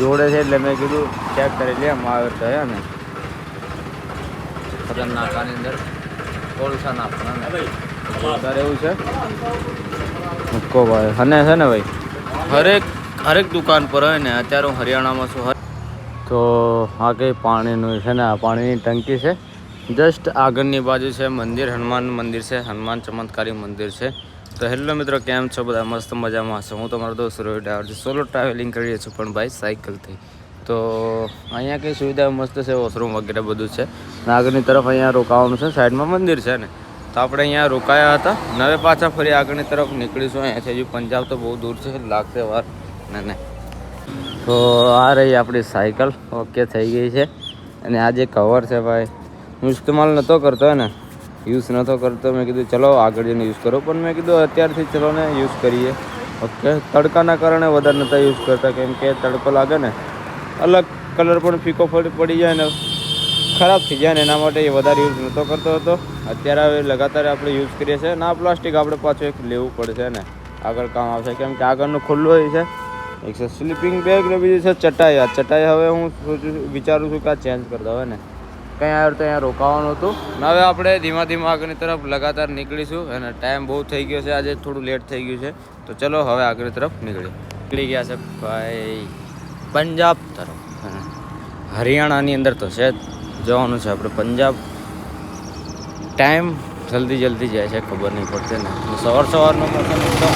જોડે છે એટલે મેં કીધું ચેક કરી લે આવે તો હે ને ખતરનાક આની અંદર કોલસા નાખવાના વધારે એવું છે મૂકો ભાઈ અને છે ને ભાઈ હરેક દુકાન પર હોય ને અત્યારે હું હરિયાણામાં છું તો આ કંઈ પાણીનું છે ને આ પાણીની ટંકી છે જસ્ટ આગળની બાજુ છે મંદિર હનુમાન મંદિર છે હનુમાન ચમત્કારી મંદિર છે તો હેલો મિત્રો કેમ છો બધા મસ્ત મજામાં છે હું તમારો દોસ્ત રોહિત ડાવર સોલો ટ્રાવેલિંગ કરીએ છું પણ ભાઈ સાયકલથી તો અહીંયા કંઈ સુવિધા મસ્ત છે વોશરૂમ વગેરે બધું છે અને આગળની તરફ અહીંયા રોકાવાનું છે સાઈડમાં મંદિર છે ને તો આપણે અહીંયા રોકાયા હતા ને હવે પાછા ફરી આગળની તરફ નીકળીશું અહીંયાથી હજુ પંજાબ તો બહુ દૂર છે લાગશે વાર ને તો આ રહી આપણી સાયકલ ઓકે થઈ ગઈ છે અને આ જે કવર છે ભાઈ હું ઇસ્તેમાલ નહોતો કરતો ને યુઝ નહોતો કરતો મેં કીધું ચલો આગળ જઈને યુઝ કરો પણ મેં કીધું અત્યારથી ચલો ને યુઝ કરીએ ઓકે તડકાના કારણે વધારે નહોતા યુઝ કરતા કેમ કે તડકો લાગે ને અલગ કલર પણ ફીકો પડી જાય ને ખરાબ થઈ જાય ને એના માટે એ વધારે યુઝ નહોતો કરતો હતો અત્યારે હવે લગાતાર આપણે યુઝ કરીએ છીએ ને આ પ્લાસ્ટિક આપણે પાછું એક લેવું પડશે ને આગળ કામ આવશે કેમ કે આગળનું ખુલ્લું હોય છે એક છે સ્લીપિંગ બેગ ને બીજું છે ચટાઈ આ ચટાઈ હવે હું વિચારું છું કે આ ચેન્જ કરી દઉં ને કંઈ આવ્યું તો અહીંયા રોકાવાનું હતું ને હવે આપણે ધીમા ધીમા આગળની તરફ લગાતાર નીકળીશું અને ટાઈમ બહુ થઈ ગયો છે આજે થોડું લેટ થઈ ગયું છે તો ચલો હવે આગળની તરફ નીકળી ગયા છે ભાઈ પંજાબ તરફ હરિયાણાની અંદર તો છે જવાનું છે આપણે પંજાબ ટાઈમ જલ્દી જાય છે ખબર નહીં પડતી ને સવારનો મોસમ એકદમ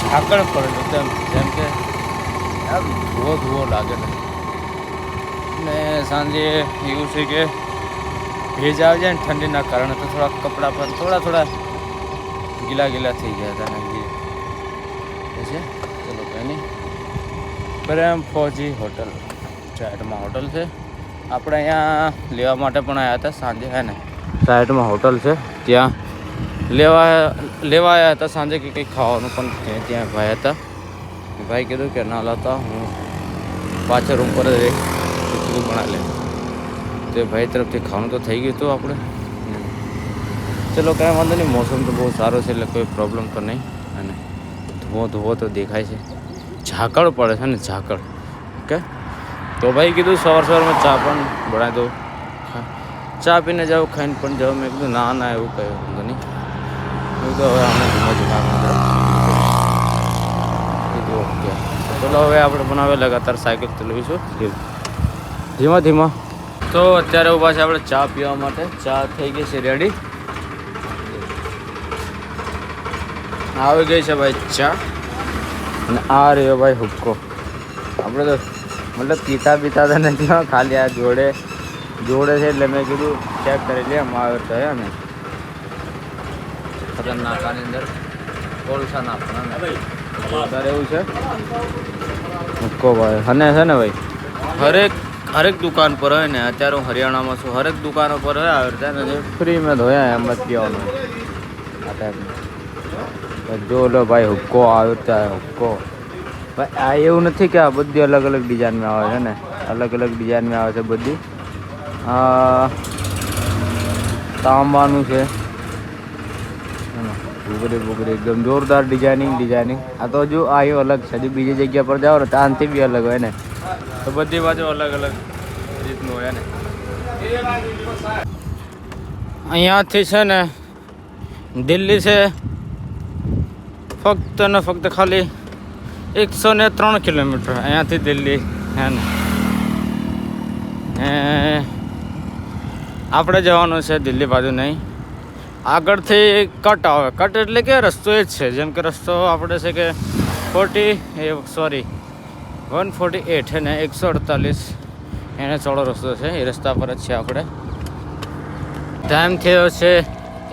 ઝાકળ પડે એકદમ જેમ કે ધુઓ લાગે ને સાંજે એવું છે કે ભેજ આવી જાય ને ઠંડીના કારણે તો થોડા કપડાં પણ થોડા ગીલા થઈ ગયા હતા ને છે ચલો કંઈ નહીં પ્રેમ ફોજી હોટલ સાઈડમાં હોટલ છે આપણે અહીંયા લેવા માટે પણ આવ્યા હતા સાંજે હે ને સાઈડમાં હોટલ છે ત્યાં લેવા આવ્યા હતા સાંજે કે કંઈક ખાવાનું પણ ત્યાં ભાઈ હતા ભાઈ કીધું કે ના લાવતા હું પાછળ રૂમ પર જ કીધું બના લે તો ભાઈ તરફથી ખાવાનું તો થઈ ગયું હતું આપણે ચલો કાંઈ વાંધો નહીં મોસમ તો બહુ સારો છે એટલે કોઈ પ્રોબ્લેમ તો નહીં અને ધુઓ તો દેખાય છે ઝાકળ પડે છે ને ઝાકળ ઓકે તો ભાઈ કીધું સવારમાં ચા પણ બનાવી દઉં ચા પીને જાઉં ખાઈને પણ જાઉં મેં કીધું ના એવું કંઈ વાંધો નહીં મેં કીધું હવે અમે ધીમા કીધું ઓકે ચલો હવે આપણે પણ હવે લગાતાર સાયકલ ચલાવીશું ધીમા તો અત્યારે ઊભા છે આપણે ચા પીવા માટે ચા થઈ ગઈ છે રેડી આવી ગઈ છે ભાઈ ચા અને આ રહ્યો ભાઈ હુક્કો આપણે તો મતલબ પીતા તો નથી ખાલી આ જોડે છે એટલે મેં કીધું ચેક કરી લે આવે તો હે ને ખતરનાક આની અંદર કોલસા નાખવાના વધારે એવું છે હુક્કો ભાઈ અને છે ને ભાઈ હરેક દુકાન પર હોય ને અત્યારે હું હરિયાણામાં છું હરેક દુકાનો પર હોય આવે ત્યારે ફ્રી મેં ધોયા એમ જ પીવાનું આ ટાઈપનું જો લો ભાઈ હુક્કો આવ્યો ત્યાં હુક્કો ભાઈ આ એવું નથી કે આ બધી અલગ ડિઝાઇનમાં આવે છે ને અલગ ડિઝાઇનમાં આવે છે બધી તાંબાનું છે બુગડી એકદમ જોરદાર ડિઝાઇનિંગ આ તો જો આવ્યો અલગ છે હજુ બીજી જગ્યા પર જાઓ ને ત્યાંથી બી અલગ હોય ને તો બધી બાજુ અલગ રીતનું હોય ને અહીંયાથી છે ને દિલ્હી છે ફક્ત ખાલી 103 કિલોમીટર અહીંયાથી દિલ્હી હે ને આપણે જવાનું છે દિલ્હી બાજુ નહીં આગળથી કટ આવે કટ એટલે કે રસ્તો એ જ છે જેમ કે રસ્તો આપણે છે કે 148 છે ને 148 એને ચોળો રસ્તો છે એ રસ્તા પર જ છે આપણે ટાઈમ થયો છે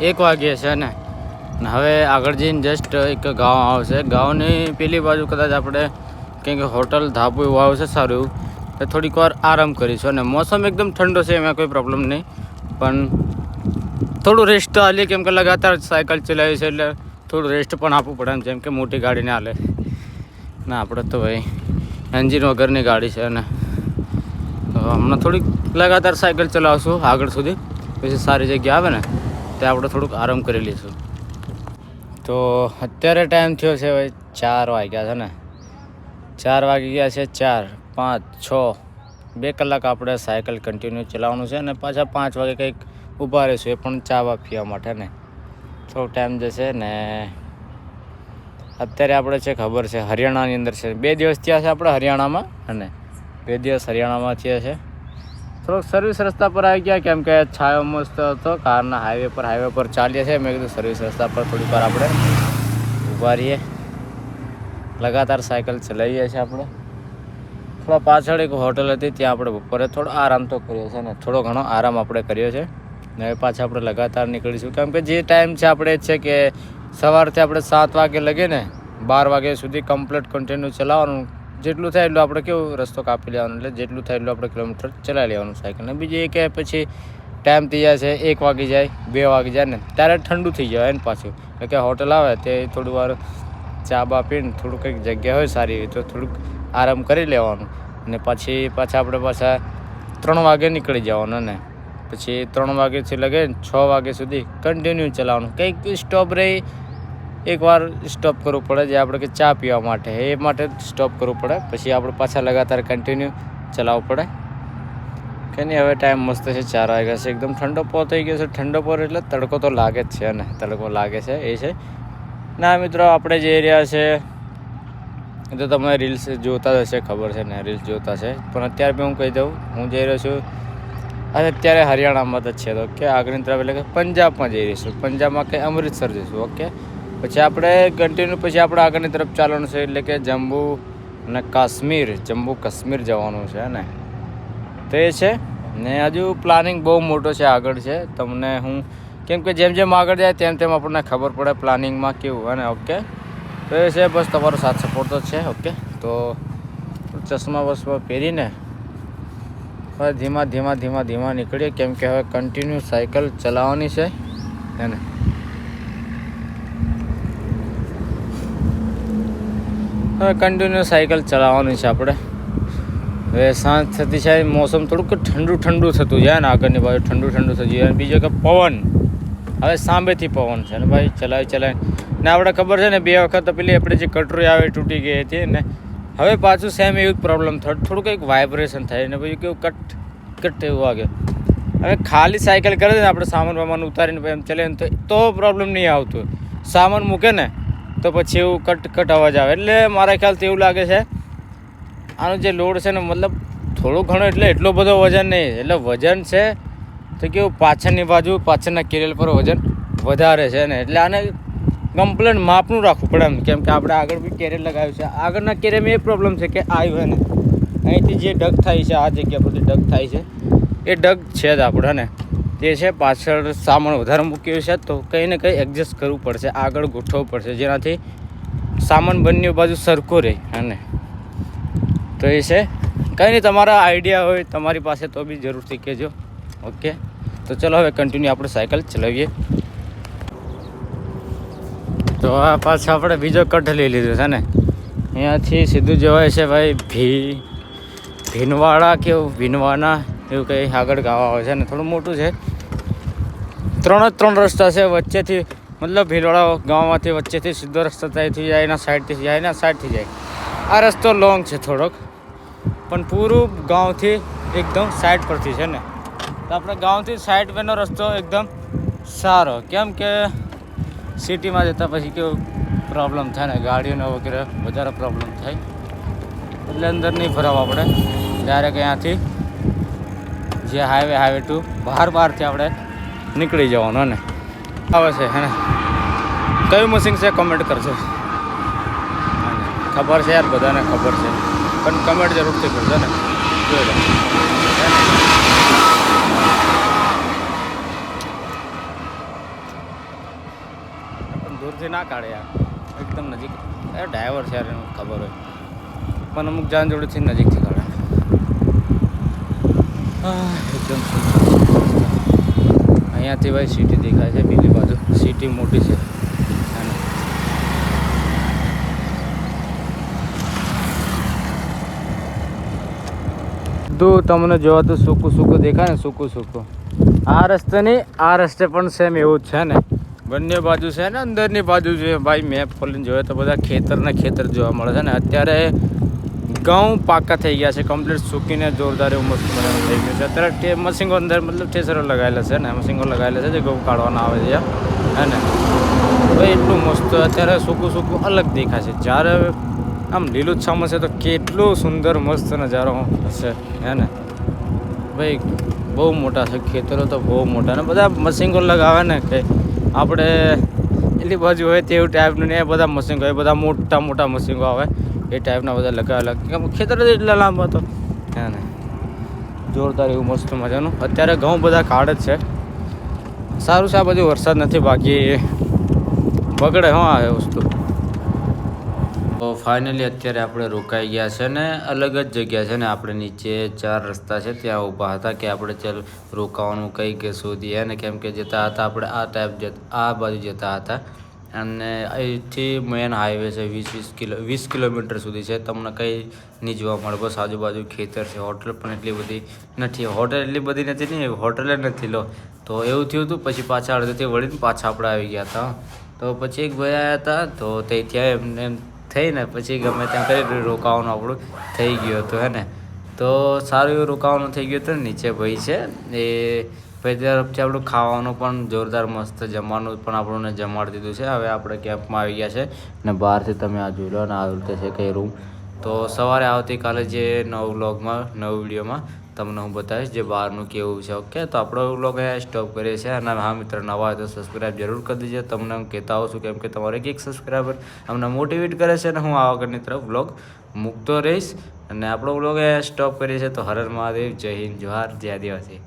1 વાગ્યે છે ને હવે આગળ જઈને જસ્ટ એક ગામ આવશે ગામની પેલી બાજુ કદાચ આપણે કંઈક હોટલ ધાબુ એવું આવશે સારું એવું તો થોડીક વાર આરામ કરીશું અને મોસમ એકદમ ઠંડો છે એમાં કોઈ પ્રોબ્લેમ નહીં પણ થોડું રેસ્ટ તો હાલીએ કેમ કે લગાતાર સાયકલ ચલાવી છે એટલે થોડું રેસ્ટ પણ આપવું પડે એમ જેમ કે મોટી ગાડીને હાલે ના આપણે તો ભાઈ એન્જિન વગરની ગાડી છે ને તો હમણાં થોડીક લગાતાર સાયકલ ચલાવશું આગળ સુધી પછી સારી જગ્યા આવે ને ત્યાં આપણે થોડુંક આરામ કરી લઈશું તો અત્યારે ટાઈમ થયો છે ભાઈ 4 વાગ્યા છે ને 4 વાગી ગયા છે, 4, 5, 6, 2 કલાક આપણે સાયકલ કન્ટિન્યુ ચલાવવાનું છે. અને પાછા 5 વાગે કંઈક ઊભા રહીશું, એ પણ ચા પીવા માટે ને થોડો ટાઈમ જશે. ને અત્યારે આપણે છે ખબર છે હરિયાણાની અંદર છે, 2 દિવસ થયા છે આપણે હરિયાણામાં, અને 2 દિવસ હરિયાણામાં થયા છે. થોડોક સર્વિસ રસ્તા પર આવી ગયા, કેમ કે છાયો મસ્ત હતો કારના હાઈવે પર ચાલીએ છીએ. મેં કીધું સર્વિસ રસ્તા પર થોડીક વાર આપણે ઊભા રહીએ, લગાતાર સાયકલ ચલાવીએ છીએ આપણે. થોડા પાછળ એક હોટલ હતી, ત્યાં આપણે બપોરે થોડો આરામ તો કર્યો છે, ને થોડો ઘણો આરામ આપણે કર્યો છે. ને હવે પાછા આપણે લગાતાર નીકળીશું, કેમ કે જે ટાઈમ છે આપણે છે કે સવારથી આપણે 7 વાગે લગે ને 12 વાગ્યા સુધી કમ્પ્લીટ કન્ટિન્યુ ચલાવવાનું. જેટલું થાય એટલું આપણે કેવું રસ્તો કાપી લેવાનું, એટલે જેટલું થાય એટલું આપણે કિલોમીટર ચલાવી લેવાનું સાયકલ. ને બીજું એ કે પછી ટાઈમ થઈ જાય છે 1 વાગી જાય 2 વાગી જાય ને ત્યારે ઠંડુ થઈ જાય ને પાછું. એટલે કે હોટલ આવે તે થોડું વાર ચા પીને થોડું કંઈક જગ્યા હોય સારી તો થોડુંક આરામ કરી લેવાનું. અને પછી પાછા 3 વાગે નીકળી જવાનું, ને પછી 3 વાગ્યાથી લગે 6 વાગ્યા સુધી કન્ટિન્યુ ચલાવવાનું. કંઈક સ્ટોપ રહી, એકવાર સ્ટોપ કરવું પડે, જે આપણે કે ચા પીવા માટે, એ માટે સ્ટોપ કરવું પડે. પછી આપણે પાછા લગાતાર કન્ટિન્યુ ચલાવવું પડે કે નહીં. હવે ટાઈમ મસ્ત છે, 4 વાગ્યા છે, એકદમ ઠંડો પો થઈ ગયો છે. ઠંડો પો એટલે તડકો તો લાગે જ છે, ને તડકો લાગે છે એ છે. ના મિત્રો, આપણે જે એરિયા છે એ તો તમે રીલ્સ જોતા જ હશે, ખબર છે ને, રીલ્સ જોતા છે. પણ અત્યારે બી હું કહી દઉં, હું જઈ રહ્યો છું અત્યારે હરિયાણામાં જ છે. તો ઓકે, આગળની તરફ એટલે કે પંજાબમાં જઈ રહીશું. પંજાબમાં કે અમૃતસર જઈશું. ઓકે, પછી આપણે કન્ટિન્યુ પછી આપણે આગળની તરફ ચાલવાનું છે, એટલે કે જમ્મુ કાશ્મીર જવાનું છે ને. તો એ છે ને, હજુ પ્લાનિંગ બહુ મોટો છે, આગળ છે. તમને હું કેમ કે જેમ આગળ જાય તેમ આપણને ખબર પડે પ્લાનિંગમાં કેવું હોય ને. ઓકે, તો એ છે, બસ તમારો સાથ સપોર્ટ તો છે. ઓકે, તો ચશ્મા પહેરીને હવે ધીમા નીકળીએ, કેમ કે હવે કન્ટિન્યુ સાયકલ ચલાવવાની છે એને. હવે કન્ટિન્યુ સાયકલ ચલાવવાની છે આપણે. હવે સાંજ થતી છે, મોસમ થોડુંક ઠંડુ થતું જાય ને, આગળની બાજુ ઠંડુ થતું જાય. બીજો કે પવન, હવે સાંભેથી પવન છે ને ભાઈ, ચલાવી ને આપણે ખબર છે ને 2 વખત પેલી આપણે જે કટોરી આવે તૂટી ગઈ હતી ને. હવે પાછું સેમ એવું જ પ્રોબ્લેમ થયો, થોડું કંઈક વાઇબ્રેશન થાય ને પછી કેવું કટ એવું વાગે. હવે ખાલી સાયકલ કરે ને આપણે સામાન ઉતારીને એમ ચલાવીને તો પ્રોબ્લેમ નહીં આવતો. સામાન મૂકે ને તો પછી એવું કટ અવાજ આવે. એટલે મારા ખ્યાલથી એવું લાગે છે આનો જે લોડ છે ને, મતલબ થોડું ઘણું, એટલે એટલો બધો વજન નહીં. એટલે વજન છે તો કેવું પાછળના કેરિયર પર વજન વધારે છે ને, એટલે આને કમ્પ્લેટ માપનું રાખવું પડે એમ. કેમ કે આપણે આગળ બી કેરિયર લગાવ્યું છે, આગળના કેરિયરમાં એ પ્રોબ્લેમ છે કે આવ્યું હોય ને અહીંથી જે ડગ થાય છે, આ જગ્યા પરથી ડગ થાય છે, એ ડગ છે જ આપણે ને. તે છે પાછળ સામાન વધારે મૂક્યો છે તો કંઈ ને કંઈ એડજસ્ટ કરવું પડશે, આગળ ગોઠવવું પડશે, જેનાથી સામાન બંને બાજુ સરખો રહે. અને તો એ છે, કંઈ નહીં, તમારા આઈડિયા હોય તમારી પાસે તો બી જરૂરથી કહેજો. ઓકે, તો ચલો હવે કન્ટિન્યુ આપણે સાયકલ ચલાવીએ. તો આ પાછા આપણે બીજો કટ લઈ લીધો છે ને, અહીંયાથી સીધું જવાય છે ભાઈ ભીનવાના એવું કંઈ આગળ ગામ આવે છે ને, થોડું મોટું છે. 3 રસ્તા છે વચ્ચેથી, મતલબ ભીલવાડા ગામમાંથી વચ્ચેથી સીધો રસ્તો ત્યાંથી જાય, એના સાઈડથી જાય. આ રસ્તો લોંગ છે થોડોક, પણ પૂરું ગામથી એકદમ સાઈડ પરથી છે ને. તો આપણે ગામથી સાઈડ પરનો રસ્તો એકદમ સારો, કેમ કે સિટીમાં જતાં પછી કેવું પ્રોબ્લેમ થાય ને, ગાડીઓનો વગેરે વધારે પ્રોબ્લેમ થાય. એટલે અંદર નહીં ફરાવ આપણે, ડાયરેક્ટ અહીંયાથી જે હાઈવે ટુ બહારથી આપણે નીકળી જવાનું. ને આવે છે હે ને, કયું મશીન છે કમેન્ટ કરજો. ખબર છે યાર, બધાને ખબર છે, પણ કમેન્ટ જરૂરથી કરજો ને. જોઈ લો, પણ દૂરથી ના કાઢે યાર, એકદમ નજીક. ડ્રાઈવર છે યાર, એનું ખબર હોય, પણ અમુક જાન જોડેથી નજીકથી કાઢે. એકદમ અહીંયાથી ભાઈ સિટી દેખાય છે, બીજી બાજુ સિટી મોટી છે. બધું તમને જોવા તો સૂકું દેખાય ને, સૂકું. આ રસ્તે નહીં, આ રસ્તે પણ સેમ એવું જ છે ને, બંને બાજુ છે ને. અંદરની બાજુ જોઈએ ભાઈ, મેપ ખોલીને જોઈએ તો બધા ખેતર જોવા મળે છે ને. અત્યારે ઘઉં પાકા થઈ ગયા છે, કમ્પ્લીટ સૂકીને જોરદાર એવું મસ્ત મજાનું થઈ ગયું છે. અત્યારે મશીનો અંદર મતલબ ઠેસરો લગાવેલા છે ને, મશીનો લગાવેલા છે જે ઘઉં કાઢવાના આવે છે હે ને. ભાઈ એટલું મસ્ત અત્યારે સૂકું અલગ દેખાય છે. જ્યારે આમ લીલુંછમ હશે તો કેટલું સુંદર મસ્ત નજારો હશે હે ને. ભાઈ બહુ મોટા છે ખેતરો, તો બહુ મોટા ને બધા મશીનો લગાવે ને કે આપણે એટલી બાજુ હોય તેવું ટાઈપનું ને, એ બધા મશીનો એ બધા મોટા મશીનો આવે એ ટાઈપના બધા લગાવેલા. કેમ ખેતર જ એટલા લાંબા તો હે ને. જોરદાર એવું મસ્ત મજાનું અત્યારે ઘઉં બધા કાઢે જ છે. સારું છે આ બધું વરસાદ નથી, બાકી બગડે હા આ વસ્તુ. તો ફાઇનલી અત્યારે આપણે રોકાઈ ગયા છે ને અલગ જ જગ્યા છે ને. આપણે નીચે 4 રસ્તા છે ત્યાં ઊભા હતા કે આપણે ચાલ રોકાવાનું કંઈ કે શોધીએ ને, કેમ કે જતા હતા આપણે આ બાજુ જતા હતા. અને અહીંથી મેન હાઈવે છે 20 કિલોમીટર સુધી છે. તમને કંઈ નહીં જોવા મળે, બસ આજુબાજુ ખેતર છે. હોટલ પણ એટલી બધી નથી, નહીં હોટલે નથી લો. તો એવું થયું હતું. પછી પાછા અડધેથી વળીને પાછા આપણે આવી ગયા હતા. તો પછી એક ભાઈ આવ્યા હતા, તો તે ત્યાં એમને થઈને પછી ગમે ત્યાં કરી રોકાવાનું આપણું થઈ ગયું હતું હે ને. તો સારું એવું રોકાવાનું થઈ ગયું હતું. નીચે ભાઈ છે એ ભાઈ તરફથી આપણું ખાવાનું પણ જોરદાર મસ્ત જમવાનું પણ આપણને જમાડી દીધું છે. હવે આપણે કેમ્પમાં આવી ગયા છે ને બહારથી તમે આ જોઈ લો ને આ રીતે છે કંઈ રૂમ. તો સવારે આવતીકાલે જે નવ વિડીયોમાં તમને હું બતાવીશ જે બહારનું કેવું છે. ઓકે, તો આપણો વ્લોગ અહીંયા સ્ટોપ કરીએ છીએ. અને હા મિત્ર, નવા હોય તો સબસ્ક્રાઈબ જરૂર કરી દેજો. તમને હું કહેતા હોઉં છું કેમ કે તમારો એક સબસ્ક્રાઈબર અમને મોટિવેટ કરે છે. અને હું આ વગરની તરફ વ્લોગ મૂકતો રહીશ. અને આપણો વ્લોગ અહીંયા સ્ટોપ કરીએ છીએ. તો હર હર મહાદેવ, જય હિન્દ, જોહાર, જય આદિવાસી.